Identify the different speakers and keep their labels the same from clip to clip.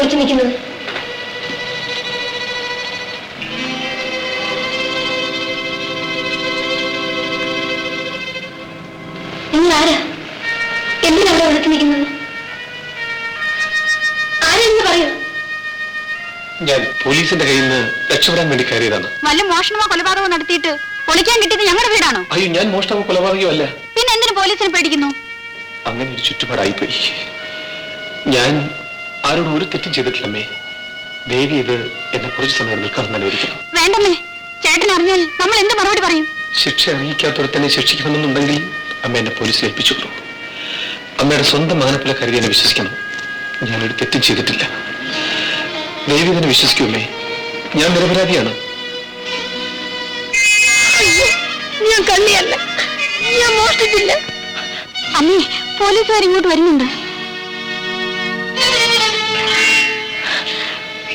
Speaker 1: ഒളിച്ചു നിൽക്കുന്നത്? നിങ്ങൾ ആരാ? എന്തിനാ അവിടെ ഒളിച്ചു നിൽക്കുന്നത്? ആരെന്ന് പറയൂ.
Speaker 2: ഞാൻ പോലീസിന്റെ കയ്യിൽ നിന്ന് രക്ഷപ്പെടാൻ വേണ്ടി കയറിയതാണ്.
Speaker 1: വല്ല മോഷണമോ കൊലപാതകമോ നടത്തിയിട്ട് പൊളിക്കാൻ കിട്ടിയത് ഞങ്ങളുടെ വീടാണോ?
Speaker 2: അയ്യോ, ഞാൻ മോഷണമോ കൊലപാതകമോ അല്ല.
Speaker 1: പിന്നെ എന്തിനു പോലീസിനെ പേടിക്കുന്നു?
Speaker 2: അങ്ങനെ ഒരു ചുറ്റുപാടായിപ്പോയി. ഞാൻ ആരോടും ഒരു തെറ്റും ചെയ്തിട്ടില്ലമ്മേ. ദേവി ഇത് എന്നെ കുറച്ച് സമയം നിൽക്കാൻ അനുവദിക്കണം.
Speaker 1: വേണ്ടമ്മേ, ചേട്ടൻ അറിഞ്ഞാൽ നമ്മൾ എന്ത് മറുപടി പറയും?
Speaker 2: ശിക്ഷ അറിയിക്കാത്തവരെ തന്നെ ശിക്ഷിക്കണമെന്നുണ്ടെങ്കിൽ അമ്മ എന്നെ പോലീസിൽ ഏൽപ്പിച്ചുള്ളൂ. അമ്മയുടെ സ്വന്തം മാനപ്പിലെ കരുതി എന്നെ വിശ്വസിക്കണം. ഞാനൊരു തെറ്റും ചെയ്തിട്ടില്ല. ദേവി തന്നെ വിശ്വസിക്കുമേ, ഞാൻ നിരപരാധിയാണ്.
Speaker 1: ഞാൻ കള്ളിയല്ല, ഞാൻ മോഷ്ടിച്ചില്ല. അമ്മേ, പോലീസുകാർ ഇങ്ങോട്ട് വരുന്നുണ്ട്.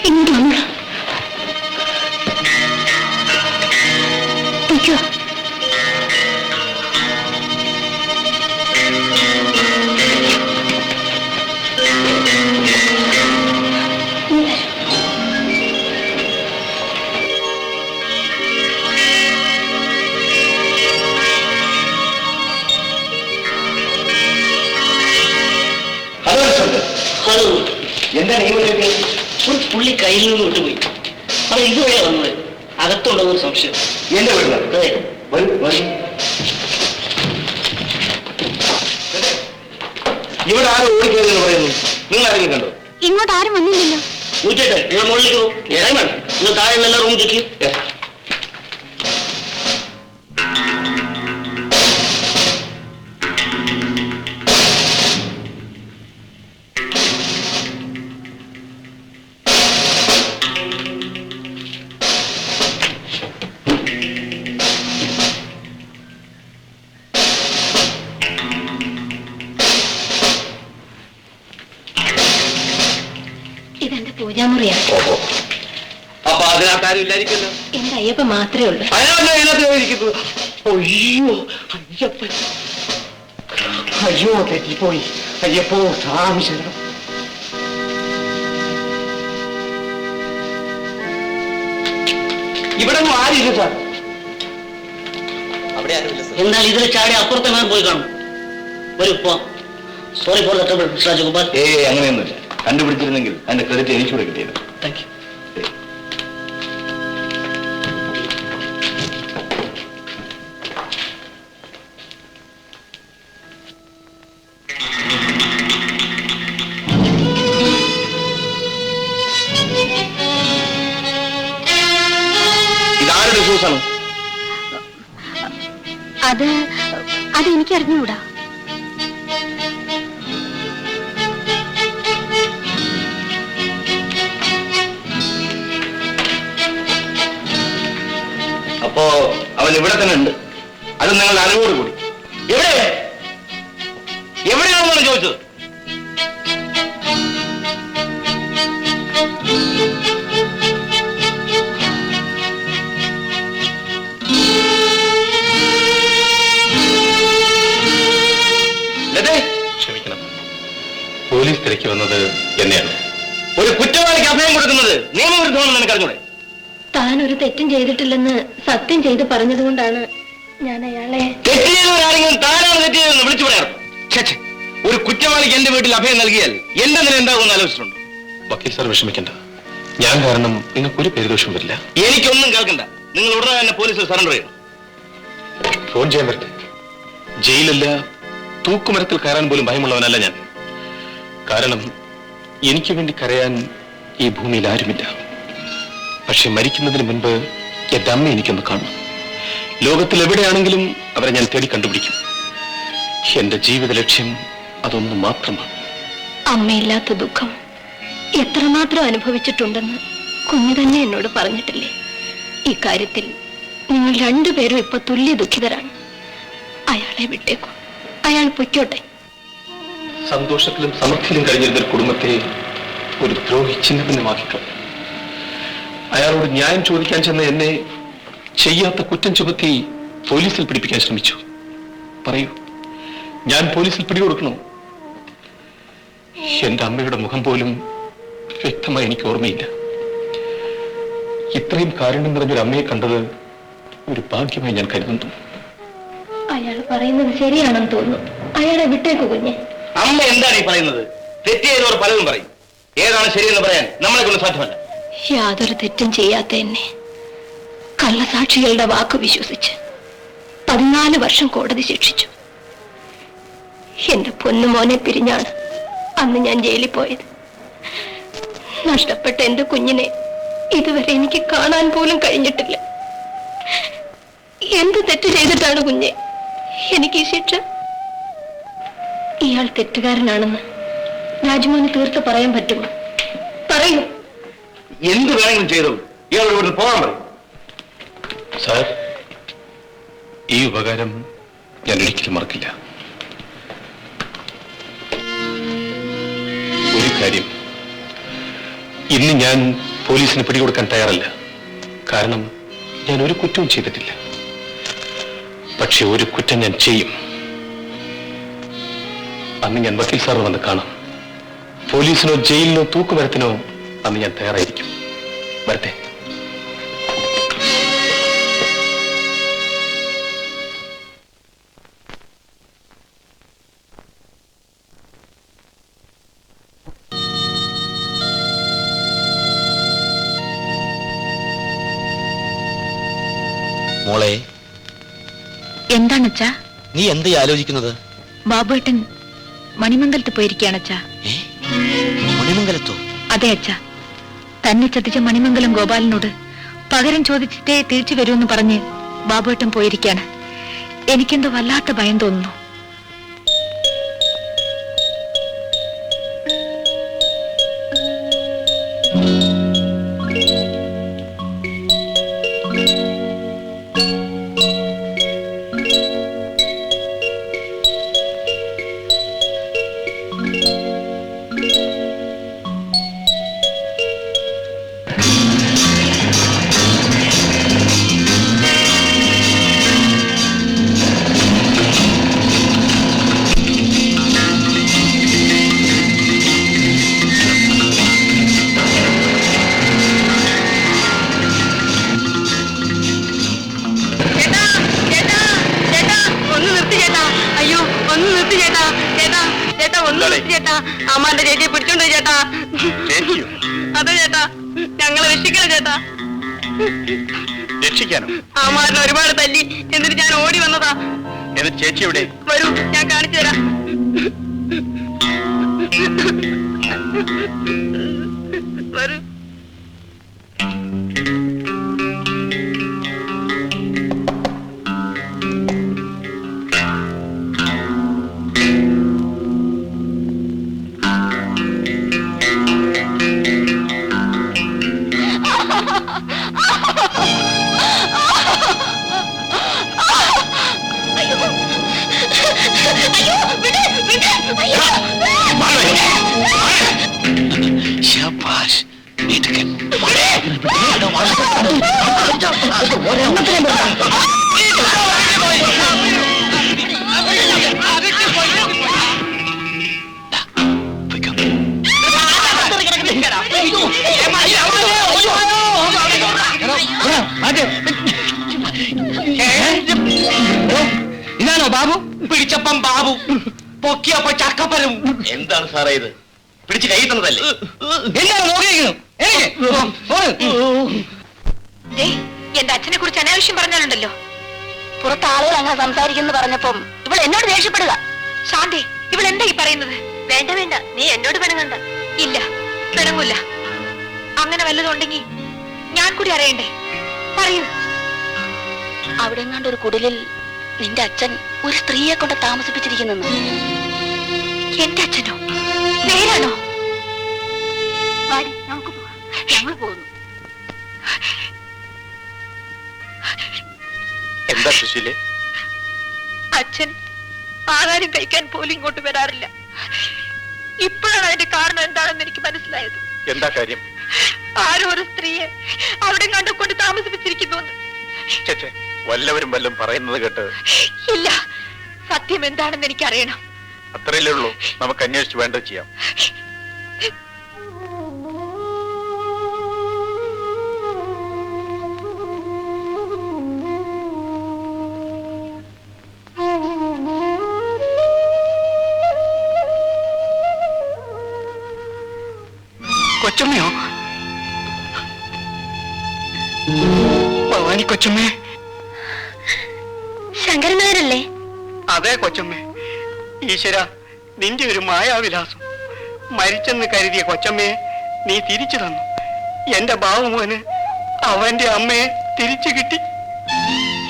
Speaker 1: ഇങ്ങോട്ട് വന്നു.
Speaker 3: എന്താണ് ഈ വഴിയൊക്കെ? ഒരു പുള്ളി കയ്യിൽ നിന്ന് വിട്ടുപോയി. അത് ഇതുവരെ വന്നത്. അകത്തുണ്ടോ ഒരു സംശയം. എന്റെ വീട്ടിലാണ്. ഇവിടെ ആരും ഓടിക്കരുതെന്ന് പറയുന്നു. നിങ്ങൾ ആരെങ്കിലും കണ്ടോ?
Speaker 1: ഇങ്ങോട്ട് ആരും വന്നില്ലല്ലോ.
Speaker 3: ഊറ്റട്ടെ, നിങ്ങൾ മുകളിലേക്ക് പോകും. ഇറങ്ങി വേണം. നിങ്ങൾ താഴെ എല്ലാ റൂം ചുറ്റി.
Speaker 1: ഇതെന്റെ പൂജാമുറിയാണ്.
Speaker 3: അപ്പൊ അതിനകത്ത് ആരും ഇല്ലായിരിക്കല്ലോ.
Speaker 1: എന്റെ അയ്യപ്പ മാത്രമേ ഉള്ളൂ.
Speaker 3: അയ്യോ, അയ്യപ്പൻ. അയ്യോ, തെറ്റിപ്പോയി. അയ്യപ്പോ, സ്വാമി ശരണം. ഇവിടെ ആരില്ല സാർ. എന്നാൽ ഇതിൽ ചാടി അപ്പുറത്തെ പോയി കാണും. ഒരു sorry for the trouble mister Rajagopal.
Speaker 4: അങ്ങനെയൊന്നുമില്ല. കണ്ടുപിടിച്ചിരുന്നെങ്കിൽ അതിന്റെ ക്രെഡിറ്റ് എനിക്കൂടെ കിട്ടിയത്.
Speaker 3: Thank you.
Speaker 4: ഇതാരുടെ ഷൂസാണ്?
Speaker 1: അത് എനിക്ക് അറിഞ്ഞുകൂടാ.
Speaker 4: അപ്പോ അവൻ ഇവിടെ തന്നെ ഉണ്ട്. അത് നിങ്ങളുടെ അറിവോട് കൂടി. എവിടെയാണെന്നാണ് ചോദിച്ചത്.
Speaker 2: ക്ഷമിക്കണം, പോലീസ് തിരക്കി വന്നത് എന്നെയാണ്.
Speaker 4: ഒരു കുറ്റവാളിക്ക് അഭയം കൊടുക്കുന്നത് നിയമവിരുദ്ധമാണെന്ന് എനിക്ക് അറിഞ്ഞൂടെ?
Speaker 1: താൻ ഒരു തെറ്റും ചെയ്തിട്ടില്ലെന്ന് സത്യം ചെയ്ത് പറഞ്ഞതുകൊണ്ടാണ് ഞാൻ അയാളെ.
Speaker 4: തെറ്റ് ചെയ്തവരാരെങ്കിലും താനാണ് തെറ്റ് ചെയ്തതെന്ന് വിളിച്ചു പറയാറ്. ഒരു കുറ്റവാളിക്ക് എന്റെ വീട്ടിൽ അഭയം നൽകിയാൽ എന്റെ നില എന്താകുമെന്ന് ആലോചിച്ചിട്ടുണ്ട്?
Speaker 2: വക്കീൽ സാർ വിഷമിക്കണ്ട. ഞാൻ കാരണം നിങ്ങൾക്കൊരു പേരുദോഷം വരില്ല.
Speaker 4: എനിക്കൊന്നും കേൾക്കണ്ട. നിങ്ങൾ ഉടനെ തന്നെ പോലീസിൽ സറണ്ടർ ചെയ്യണം.
Speaker 2: ഫോൺ ചെയ്യാൻ പറ്റേ. ജയിലല്ല, തൂക്കുമരത്തിൽ കയറാൻ പോലും ഭയമുള്ളവനല്ല ഞാൻ. കാരണം എനിക്ക് വേണ്ടി കരയാൻ ഈ ഭൂമിയിൽ ആരുമില്ല. പക്ഷെ മരിക്കുന്നതിന് മുൻപ് എന്റെ അമ്മ എനിക്കൊന്ന് കാണണം. ലോകത്തിൽ എവിടെയാണെങ്കിലും അവരെ ഞാൻ തേടി കണ്ടുപിടിക്കും. എന്റെ ജീവിത ലക്ഷ്യം അതൊന്നു മാത്രമാണ്.
Speaker 1: അമ്മയില്ലാത്ത ദുഃഖം എത്രമാത്രം അനുഭവിച്ചിട്ടുണ്ടെന്ന് കുഞ്ഞു തന്നെ എന്നോട് പറഞ്ഞിട്ടില്ലേ? ഇക്കാര്യത്തിൽ നിങ്ങൾ രണ്ടുപേരും ഇപ്പൊ തുല്യ ദുഃഖിതരാണ്. അയാളെ വിട്ടേക്കൂ. അയാൾ പൊയ്ക്കോട്ടെ.
Speaker 2: സന്തോഷത്തിലും സമൃദ്ധിയിലും കഴിഞ്ഞിരുന്നൊരു കുടുംബത്തെ ഒരു ദ്രോഹി ചിഹ്നഭിന്നമാക്കിക്കളഞ്ഞു. അയാളോട് ന്യായം ചോദിക്കാൻ ചെന്ന എന്നെ ചെയ്യാത്ത കുറ്റം ചുമത്തി പോലീസിൽ പിടിപ്പിക്കാൻ ശ്രമിച്ചു. പറയൂ, ഞാൻ പോലീസിൽ പിടികൊടുക്കണോ? എന്റെ അമ്മയുടെ മുഖം പോലും വ്യക്തമായി എനിക്ക് ഓർമ്മയില്ല. ഇത്രയും കാരുണ്യം നിറഞ്ഞൊരു അമ്മയെ കണ്ടത് ഒരു ഭാഗ്യമായി ഞാൻ കരുതുന്നു.
Speaker 1: അയാൾ പറയുന്നത് ശരിയാണെന്ന് തോന്നുന്നു. അയാളെ വിട്ടേക്കു കുഞ്ഞെ.
Speaker 4: അമ്മ എന്താണ് ഈ പറയുന്നത്? തെറ്റ് ചെയ്തവർ പലതും പറയും. ഏതാണ് ശരിയെന്ന് പറയാൻ നമ്മളെ കൊണ്ട് സാധ്യമല്ല.
Speaker 1: യാതൊരു തെറ്റും ചെയ്യാത്ത എന്നെ കള്ളസാക്ഷികളുടെ വാക്ക് വിശ്വസിച്ച് 14 വർഷം കോടതി ശിക്ഷിച്ചു. എന്റെ പൊന്നുമോനെ പിരിഞ്ഞാണ് അന്ന് ഞാൻ ജയിലിൽ പോയത്. നഷ്ടപ്പെട്ട എന്റെ കുഞ്ഞിനെ ഇതുവരെ എനിക്ക് കാണാൻ പോലും കഴിഞ്ഞിട്ടില്ല. എന്ത് തെറ്റ് ചെയ്തിട്ടാണ് കുഞ്ഞെ എനിക്ക് ഈ ശിക്ഷ? ഇയാൾ തെറ്റുകാരനാണെന്ന് രാജ്മോഹന് തീർത്ത് പറയാൻ പറ്റുമോ? പറയൂ.
Speaker 4: എന്ത് വേണമെങ്കിലും ചെയ്തു ഇയാൾ ഇവിടുന്ന് പോകാൻ പറയും.
Speaker 2: സാർ, ഈ ഉപകാരം ഞാൻ ഒരിക്കലും മറക്കില്ല. ഒരു കാര്യം, ഇന്ന് ഞാൻ പോലീസിന് പിടികൊടുക്കാൻ തയ്യാറല്ല. കാരണം ഞാൻ ഒരു കുറ്റവും ചെയ്തിട്ടില്ല. പക്ഷെ ഒരു കുറ്റം ഞാൻ ചെയ്യും. അന്ന് ഞാൻ വക്കീൽ സാറിന് വന്ന് കാണാം. പോലീസിനോ ജയിലിനോ തൂക്കുമരത്തിനോ അന്ന് ഞാൻ തയ്യാറായിരിക്കും. വരട്ടെ.
Speaker 5: മോളെ,
Speaker 6: എന്താണച്ചാ?
Speaker 5: നീ എന്ത് ആലോചിക്കുന്നത്?
Speaker 6: ബാബുവേട്ടൻ മണിമംഗലത്ത് പോയിരിക്കുകയാണച്ചാ.
Speaker 5: മണിമംഗലത്തോ?
Speaker 6: അതെ അച്ഛാ. തന്നെ ചതിച്ച മണിമംഗലം ഗോപാലനോട് പകരം ചോദിച്ചിട്ടേ തിരിച്ചു വരുമെന്ന് പറഞ്ഞ് ബാബുവേട്ടൻ പോയിരിക്കുകയാണ്. എനിക്കെന്തോ വല്ലാത്ത ഭയം തോന്നുന്നു.
Speaker 1: അമ്മാന്റെ ചേച്ചിയെ പിടിച്ചോണ്ടോ ചേട്ടാ? അതെ ചേട്ടാ, ഞങ്ങളെ രക്ഷിക്കണം ചേട്ടാ.
Speaker 4: രക്ഷിക്കാനോ?
Speaker 1: അമ്മാരനെ ഒരുപാട് തല്ലി. എന്നിട്ട് ഞാൻ ഓടി വന്നതാ.
Speaker 4: എന്നിട്ട് ചേച്ചി എവിടെ?
Speaker 1: വരൂ, ഞാൻ കാണിച്ചു തരാം. വരൂ.
Speaker 5: ശാബാഷ്, മിടുക്കൻ.
Speaker 3: ഇതാണോ ബാബു? പിടിച്ചപ്പം ബാബു, പൊക്കിയപ്പോ ചക്കപ്പരും.
Speaker 4: എന്താണ് സാറേ ഇത്? പിടിച്ച് കൈ തന്നതല്ലേ?
Speaker 3: എന്താണ് നോക്കിയിരിക്കുന്നു?
Speaker 6: എന്റെ അച്ഛനെ കുറിച്ച് അനാവശ്യം പറഞ്ഞാലുണ്ടല്ലോ.
Speaker 1: പുറത്ത് ആളുകൾ അങ്ങനെ സംസാരിക്കുന്നു പറഞ്ഞപ്പം ഇവൾ എന്നോട് ദേഷ്യപ്പെടുക.
Speaker 6: ശാന്തി, ഇവൾ എന്താ ഈ പറയുന്നത്?
Speaker 1: വേണ്ട വേണ്ട, നീ എന്നോട് പിണങ്ങണ്ട.
Speaker 6: ഇല്ല, പിണങ്ങൂല. അങ്ങനെ വല്ലതുണ്ടെങ്കിൽ ഞാൻ കൂടി അറിയണ്ടേ? പറയൂ.
Speaker 1: അവിടെ എങ്ങാണ്ട് ഒരു കുടിലിൽ നിന്റെ അച്ഛൻ ഒരു സ്ത്രീയെ കൊണ്ട് താമസിപ്പിച്ചിരിക്കുന്നു.
Speaker 6: എന്റെ അച്ഛനോ? നേരാണോ?
Speaker 1: വാടി, നമുക്ക് പോവാം. ഞങ്ങൾ പോകുന്നു.
Speaker 4: എന്താ സുശീലേ?
Speaker 6: അച്ഛൻ ആഹാരം കഴിക്കാൻ പോലും ഇങ്ങോട്ട് വരാറില്ല. ഇപ്പോഴാണ് അതിന്റെ കാരണം എന്താണെന്ന് എനിക്ക് മനസ്സിലായത്.
Speaker 4: എന്താ കാര്യം?
Speaker 6: ആരോ ഒരു സ്ത്രീയെ അവിടെ കണ്ടുകൊണ്ട് താമസിപ്പിച്ചിരിക്കുന്നു.
Speaker 4: വല്ലവരും വല്ലതും പറയുന്നത് കേട്ട്?
Speaker 6: ഇല്ല, സത്യം എന്താണെന്ന് എനിക്കറിയണം.
Speaker 4: അത്രയല്ലേ ഉള്ളൂ. നമുക്ക് അന്വേഷിച്ച് വേണ്ടത് ചെയ്യാം.
Speaker 3: കൊച്ചമ്മയോ? ഭവാനി കൊച്ചമ്മേ?
Speaker 1: ശങ്കരൻ നായരല്ലേ?
Speaker 3: അതെ കൊച്ചമ്മേ. ഈശ്വര, നിന്റെ ഒരു മായാവിലാസം. മരിച്ചെന്ന് കരുതിയ കൊച്ചമ്മയെ നീ തിരിച്ചു തന്നു. എന്റെ ബാബുമോന് അവന്റെ അമ്മയെ തിരിച്ചു കിട്ടി.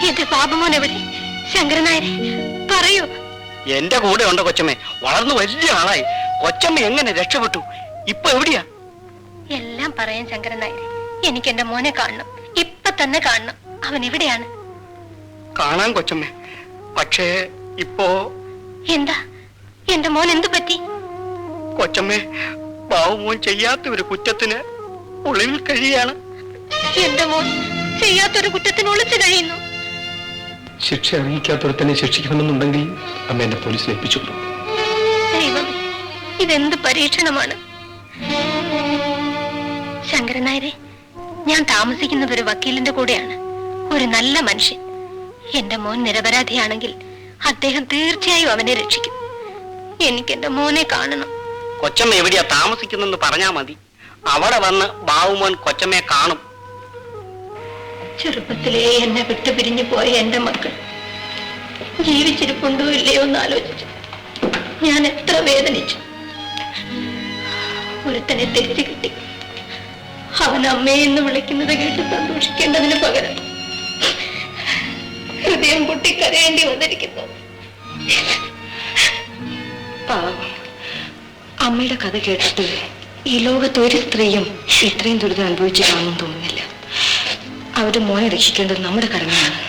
Speaker 1: എന്റെ ബാബുമോൻ എവിടെ? ശങ്കരൻ നായരെ പറയൂ.
Speaker 3: എന്റെ കൂടെ ഉണ്ട് കൊച്ചമ്മേ. വളർന്നു വലിയ ആളായി. കൊച്ചമ്മ എങ്ങനെ രക്ഷപ്പെട്ടു? ഇപ്പൊ എവിടെയാ?
Speaker 1: എല്ലാം പറയാൻ ശങ്കരൻ നായരെ. എനിക്ക് എന്റെ മോനെ കാണണം, ഇപ്പൊ തന്നെ കാണണം. അവൻ എവിടെയാണ്?
Speaker 3: കാണാൻ കൊച്ചമ്മേ, പക്ഷേ ഇപ്പോ
Speaker 1: എന്താ എന്റെ മോൻ എന്തു പറ്റി?
Speaker 3: കൊച്ചമ്മേ, ബാബുമോൻ ചെയ്യാത്ത ഒരു കുറ്റത്തിന് ഒളിവിൽ കഴിയാണ്.
Speaker 1: എന്റെ മോൻ ചെയ്യാത്തൊരു കുറ്റത്തിന് ഒളിച്ചു കഴിയുന്നു.
Speaker 2: ശിക്ഷ അറിയിക്കാത്തവരെ ശിക്ഷിക്കണമെന്നുണ്ടെങ്കിൽ അമ്മ എന്നെ പോലീസിൽ ഏൽപ്പിച്ചോളൂ.
Speaker 1: ദൈവം, ഇതെന്ത് പരീക്ഷണമാണ്? ശങ്കരൻ നായരെ, ഞാൻ താമസിക്കുന്നത് ഒരു വക്കീലിന്റെ കൂടെയാണ്. ഒരു നല്ല മനുഷ്യൻ. എന്റെ മോൻ നിരപരാധിയാണെങ്കിൽ അദ്ദേഹം തീർച്ചയായും അവനെ രക്ഷിക്കും. എനിക്ക് എന്റെ മോനെ കാണണം.
Speaker 3: കൊച്ചമ്മ എവിടെയാ താമസിക്കുന്നെന്ന് പറഞ്ഞാ മതി. അവിടെ വന്ന് ബാബുമോൻ കൊച്ചമ്മയെ കാണും.
Speaker 1: ചെറുപ്പത്തിലേ എന്നെ വിട്ടു പിരിഞ്ഞു പോയ എന്റെ മക്കൾ ജീവിച്ചിരിപ്പുണ്ടോ ഇല്ലയോ എന്ന് ആലോചിച്ചു ഞാൻ എത്ര വേദനിച്ചു. ഒരുത്തനെ തിരിച്ചു കിട്ടി. അവൻ അമ്മയെന്ന് വിളിക്കുന്നത് കേട്ട് സന്തോഷിക്കേണ്ടതിന് പകരം ഹൃദയം പൊട്ടി കരയേണ്ടി വന്നിരിക്കുന്നു. പാവം, അമ്മയുടെ കഥ കേട്ടിട്ട് ഈ ലോകത്ത് ഒരു സ്ത്രീയും ഇത്രയും ദുരിതം അനുഭവിച്ചു കാണുമെന്ന് തോന്നുന്നില്ല. അവരുടെ മോനെ രക്ഷിക്കേണ്ടത് നമ്മുടെ കടമയാണ്.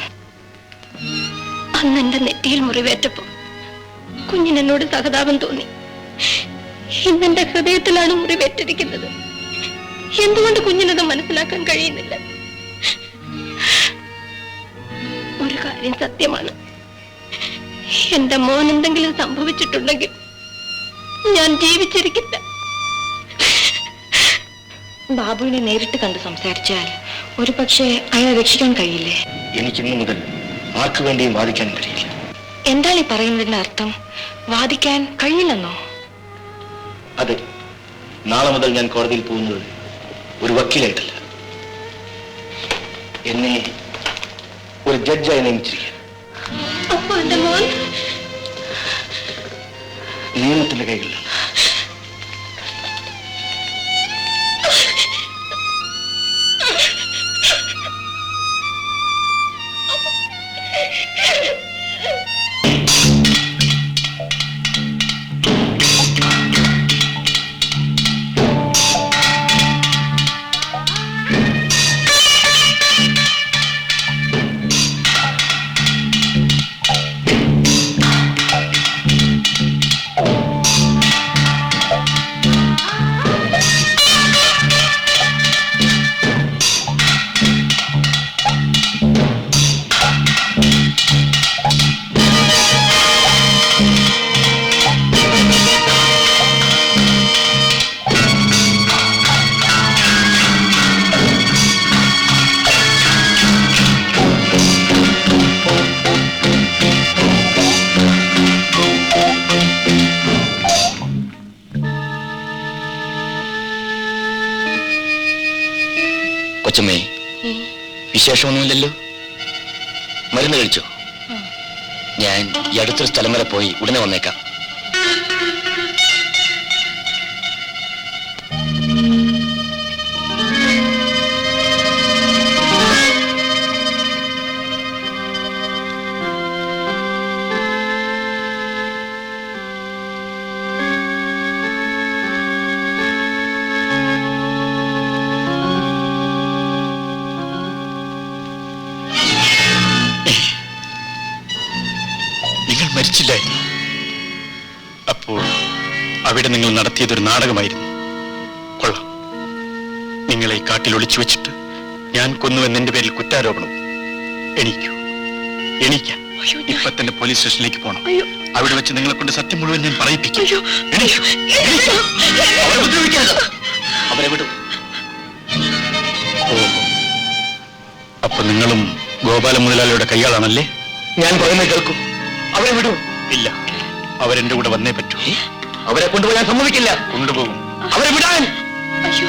Speaker 1: അന്ന് എന്റെ നെറ്റിയിൽ മുറിവേറ്റപ്പോ കുഞ്ഞിനെന്നോട് സഹതാപം തോന്നി. ഇന്നെന്റെ ഹൃദയത്തിലാണ് മുറിവേറ്റിരിക്കുന്നത്. എന്തുകൊണ്ട് കുഞ്ഞിനത് മനസ്സിലാക്കാൻ കഴിയുന്നില്ല? ഒരു കാര്യം സത്യമാണ്, എന്റെ മോൻ എന്തെങ്കിലും സംഭവിച്ചിട്ടുണ്ടെങ്കിൽ ഞാൻ ജീവിച്ചിരിക്കില്ല. ബാബുവിനെ നേരിട്ട് കണ്ട് സംസാരിച്ചാൽ ഒരു പക്ഷേ അയാളെ രക്ഷിക്കാൻ കഴിയില്ലേ?
Speaker 4: എനിക്കിന്നു മുതൽ ആർക്കു വേണ്ടിയും വാദിക്കാൻ കഴിയില്ല.
Speaker 1: എന്താണ് ഈ പറയുന്നതിന്റെ അർത്ഥം? വാദിക്കാൻ കഴിയില്ലെന്നോ?
Speaker 4: അതെ, നാളെ മുതൽ ഞാൻ കോടതിയിൽ പോകുന്നത് ഒരു വക്കീലായിട്ടല്ല, എന്നെ ഒരു ജഡ്ജായി നിയമിച്ചിരിക്കുക.
Speaker 1: അപ്പൊ എന്റെ മോൻ
Speaker 4: നിയമത്തിന്റെ കൈകളിലാണ്. കൊച്ചമ്മേ, വിശേഷമൊന്നുമില്ലല്ലോ? മരുന്ന് കഴിച്ചോ? ഞാൻ ഈ അടുത്തൊരു സ്ഥലം വരെ പോയി ഉടനെ വന്നേക്കാം.
Speaker 2: മരിച്ചില്ലായിരുന്നു. അപ്പോൾ അവിടെ നിങ്ങൾ നടത്തിയതൊരു നാടകമായിരുന്നു. കൊള്ളാം. നിങ്ങളെ കാട്ടിൽ ഒളിച്ചു വെച്ചിട്ട് ഞാൻ കൊന്നുവെന്നെ പേരിൽ കുറ്റാരോപണം. എണീക്കാൻ ഇപ്പൊ തന്നെ പോലീസ് സ്റ്റേഷനിലേക്ക് പോകണം. അവിടെ വെച്ച് നിങ്ങളെ കൊണ്ട് സത്യം മുഴുവൻ ഞാൻ പറയിപ്പിക്കും.
Speaker 4: അവരെ വിടും.
Speaker 2: അപ്പൊ നിങ്ങളും ഗോപാല മുതലാളിയുടെ കൈയാളാണല്ലേ?
Speaker 4: ഞാൻ പറയുന്നത് കേൾക്കും. അവരെ വിടൂ.
Speaker 2: ഇല്ല, അവരെന്റെ കൂടെ വന്നേ പറ്റൂ.
Speaker 4: അവരെ കൊണ്ടുപോകാൻ സമ്മതിക്കില്ല.
Speaker 2: കൊണ്ടുപോകും.
Speaker 4: അവരെ വിടാൻ.
Speaker 1: അയ്യോ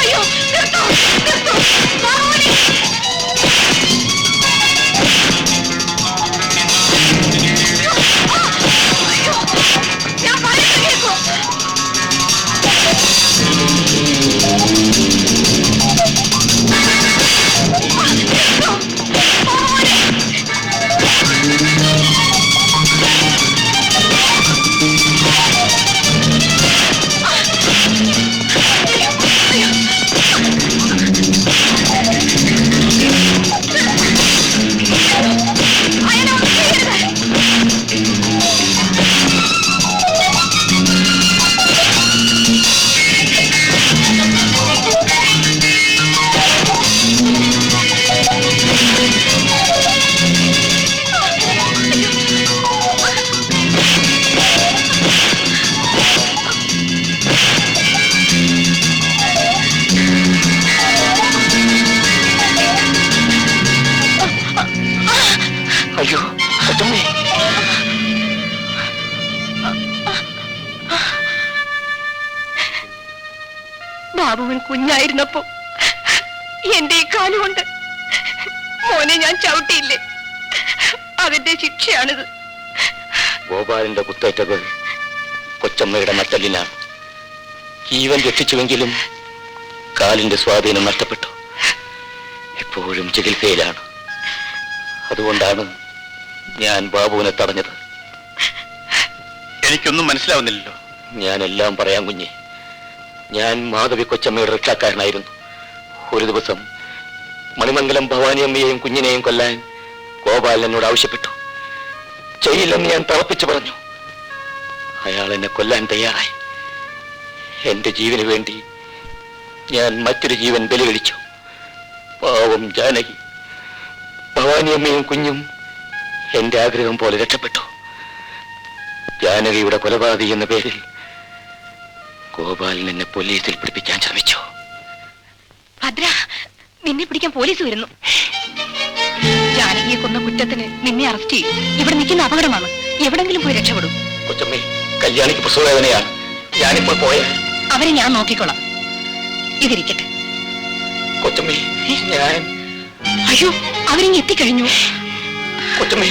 Speaker 1: അയ്യോ നിർത്തൂ നിർത്തൂ ബാബുവിനെ അയ്യോ ഞാൻ പറയുന്നത് കേൾക്കൂ
Speaker 4: അയ്യോ കൊച്ചമ്മേ,
Speaker 1: ബാബുവൻ കുഞ്ഞായിരുന്നപ്പോ എന്റെ ഈ കാലുകൊണ്ട് മോനെ ഞാൻ ചവിട്ടിയില്ലേ, അതിന്റെ ശിക്ഷയാണിത്.
Speaker 4: ഗോപാലിന്റെ കുത്തേറ്റകൾ കൊച്ചമ്മയുടെ നട്ടലിനാണ്. ജീവൻ രക്ഷിച്ചുവെങ്കിലും കാലിന്റെ സ്വാധീനം നഷ്ടപ്പെട്ടു. എപ്പോഴും ചികിത്സയിലാണ്. അതുകൊണ്ടാണ് ഞാൻ ബാബുവിനെ തടഞ്ഞത്.
Speaker 2: എനിക്കൊന്നും മനസ്സിലാവുന്നില്ലല്ലോ.
Speaker 4: ഞാനെല്ലാം പറയാം കുഞ്ഞെ. ഞാൻ മാധവി കൊച്ചമ്മയുടെ രക്ഷാക്കാരനായിരുന്നു. ഒരു ദിവസം മണിമംഗലം ഭവാനിയമ്മയെയും കുഞ്ഞിനെയും കൊല്ലാൻ ഗോപാലൻ എന്നോട് ആവശ്യപ്പെട്ടു. ചെയ്യില്ലെന്ന് ഞാൻ തറപ്പിച്ചു പറഞ്ഞു. അയാൾ എന്നെ കൊല്ലാൻ തയ്യാറായി. എന്റെ ജീവന് വേണ്ടി ഞാൻ മറ്റൊരു ജീവൻ ബലി കഴിച്ചു. പാവം ജാനകി. ഭവാനിയമ്മയും കുഞ്ഞും എന്റെ ആഗ്രഹം പോലെ രക്ഷപ്പെട്ടു. ജാനകിയുടെ കൊലപാതകി എന്ന പേരിൽ ഗോപാലൻ എന്നെ പോലീസിൽ പിടിപ്പിക്കാൻ ശ്രമിച്ചു.
Speaker 1: ഭദ്ര, നിന്നെ പിടിക്കാൻ പോലീസ് വരുന്നു. ജാനകിയെ കൊന്ന കുറ്റത്തിന് നിന്നെ അറസ്റ്റ് ചെയ്യും. ഇവിടെ നിൽക്കുന്ന അപകടമാണ്. എവിടെങ്കിലും പോയി രക്ഷപ്പെടും.
Speaker 4: കൊച്ചമ്മേ, കല്യാണിക്ക് പ്രസവവേദനയാണ്. ഞാനിപ്പോൾ പോയാൽ
Speaker 1: അവരെ ഞാൻ നോക്കിക്കോളാം. ഇതിരിക്കട്ടെ.
Speaker 4: കൊച്ചമ്മേ, ഞാൻ
Speaker 1: അയ്യോ, അവരിങ്ങ് എത്തിക്കഴിഞ്ഞു.
Speaker 4: കൊച്ചമ്മേ,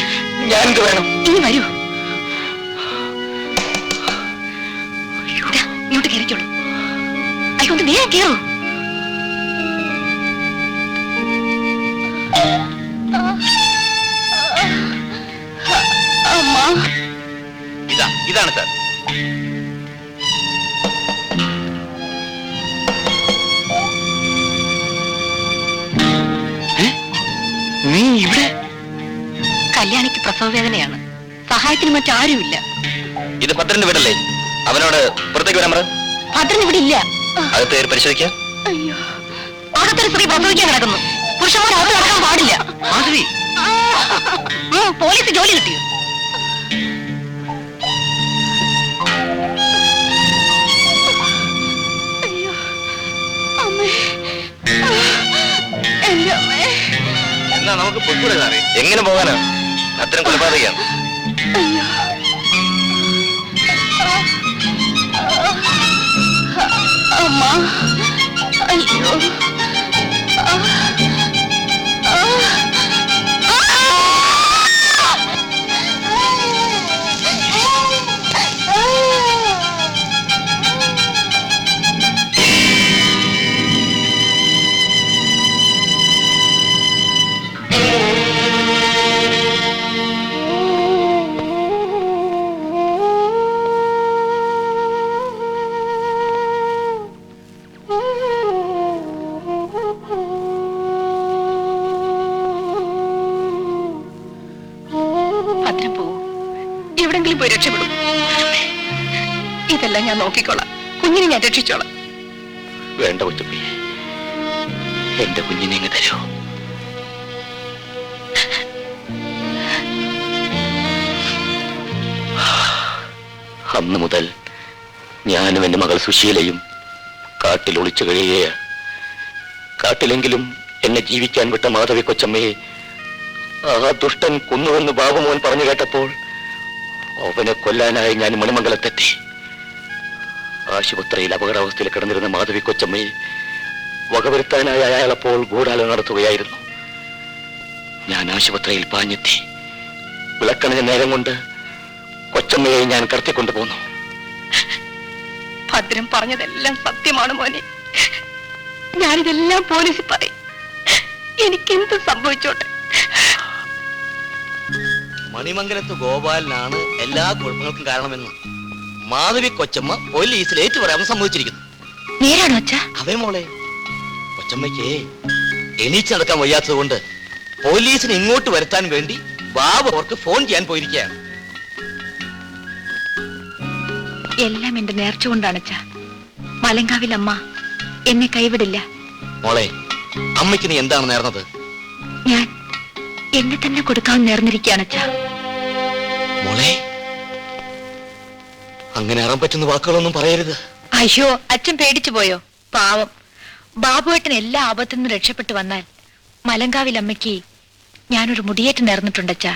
Speaker 4: ഞാൻ എന്ത് വേണം?
Speaker 1: ഇനി വരൂ. ഇങ്ങോട്ട് കയറിക്കോളൂ. അയ്യോ, ഒന്ന് വേഗം കയറൂ.
Speaker 4: ഇതാണ് സാർ. നീ ഇവിടെ?
Speaker 1: കല്യാണിക്ക് പ്രസവവേദനയാണ്. സഹായത്തിന് മറ്റാരുമില്ല.
Speaker 4: ഇത് ഭദ്രന്റെ വീടല്ലേ? അവനോട് പുറത്തേക്ക് വരാൻ പറ.
Speaker 1: ഭദ്രൻ ഇവിടെ ഇല്ല.
Speaker 4: അകത്ത് കയറി പരിശോധിക്കാം.
Speaker 1: അയ്യോ, അകത്തൊരു സ്ത്രീ പ്രസവിക്കാൻ കിടക്കുന്നു. പുരുഷന്മാർ അകത്ത് നടക്കാൻ പാടില്ല.
Speaker 4: മാധവി,
Speaker 1: പോലീസ് ജോലി കിട്ടിയോ? അയ്യോ, അമ്മേ, എന്റെ അമ്മേ.
Speaker 4: എന്നാ നമുക്ക് പൊയ്ക്കൂടെ സാറേ? എങ്ങനെ പോകാനാ? ഭദ്രൻ കൊലപാതകയാണ്.
Speaker 1: അയ്യോ, അമ്മ, അയ്യോ, ഭദ്രം പോവൂ. എവിടെങ്കിലും പോയി രക്ഷപ്പെടും. ഇതെല്ലാം ഞാൻ നോക്കിക്കോളാം. കുഞ്ഞിനെ ഞാൻ രക്ഷിച്ചോളാം.
Speaker 4: വേണ്ട കൊച്ചമ്മേ,
Speaker 5: എന്റെ കുഞ്ഞിനെ ഇങ്ങ് തരൂ. അന്ന് മുതൽ ഞാനും എന്റെ മകൾ സുശീലയും കാട്ടിൽ ഒളിച്ചു കഴിയുകയാണ്. കാട്ടിലെങ്കിലും എന്നെ ജീവിക്കാൻ വിട്ട മാധവി കൊച്ചമ്മയെ ആ ദുഷ്ടൻ കൊന്നുവെന്ന് ബാബുമോൻ പറഞ്ഞു കേട്ടപ്പോൾ അവനെ കൊല്ലാനായി ഞാൻ മണിമംഗലത്തെത്തി. ആശുപത്രിയിൽ അപകടാവസ്ഥയിൽ കിടന്നിരുന്ന മാധവി കൊച്ചമ്മയെ വകവരുത്താനായി അയാളപ്പോൾ ഗൂഢാലോചന നടത്തുകയായിരുന്നു. ഞാൻ ആശുപത്രിയിൽ പാഞ്ഞെത്തി. വിളക്കണഞ്ഞ നേരം കൊണ്ട് കൊച്ചമ്മയെ ഞാൻ കടത്തിക്കൊണ്ടുപോന്നു.
Speaker 1: ഭദ്രം പറഞ്ഞതെല്ലാം സത്യമാണ് മോനെ. ഞാനിതെല്ലാം പോലീസിൽ പറയും. എനിക്കെന്ത് സംഭവിച്ചോട്ടെ.
Speaker 5: മണിമംഗലത്ത് ഗോപാലനാണ് എല്ലാ കുഴപ്പങ്ങൾക്കും കാരണമെന്ന് മാധവി കൊച്ചമ്മ പോലീസിൽ ഏറ്റു പറയാൻ സമ്മതിച്ചിരിക്കുന്നു.
Speaker 6: നേരാണോ അച്ഛാ?
Speaker 5: അവേ മോളെ, കൊച്ചമ്മയ്ക്ക് എണീച്ച് നടക്കാൻ വയ്യാത്തത് കൊണ്ട് പോലീസിനെ ഇങ്ങോട്ട് വരുത്താൻ വേണ്ടി ബാബു അവർക്ക് ഫോൺ ചെയ്യാൻ പോയിരിക്കുകയാണ്.
Speaker 6: എല്ലാം എന്റെ നേർച്ച കൊണ്ടാണ് അച്ഛാ. മലങ്കാവിൽ അമ്മ എന്നെ കൈവിടില്ല.
Speaker 5: മോളെ, അമ്മയ്ക്ക് നീ എന്താണ് നേർന്നത്?
Speaker 6: ഞാൻ എന്നെ തന്നെ കൊടുക്കാൻ നേർന്നിരിക്കുകയാണ് അച്ഛാ.
Speaker 5: മോളെ, അങ്ങനെ അറാൻ പറ്റുന്ന വാക്കുകളൊന്നും പറയരുത്.
Speaker 6: അയ്യോ, അച്ഛൻ പേടിച്ചു പോയോ? പാവം ബാബുവേട്ടൻ എല്ലാ ആപത്തിൽ നിന്നും രക്ഷപ്പെട്ടു വന്നാൽ മലങ്കാവിൽ അമ്മയ്ക്ക് ഞാനൊരു മുടിയേറ്റ് നേർന്നിട്ടുണ്ടച്ചാ.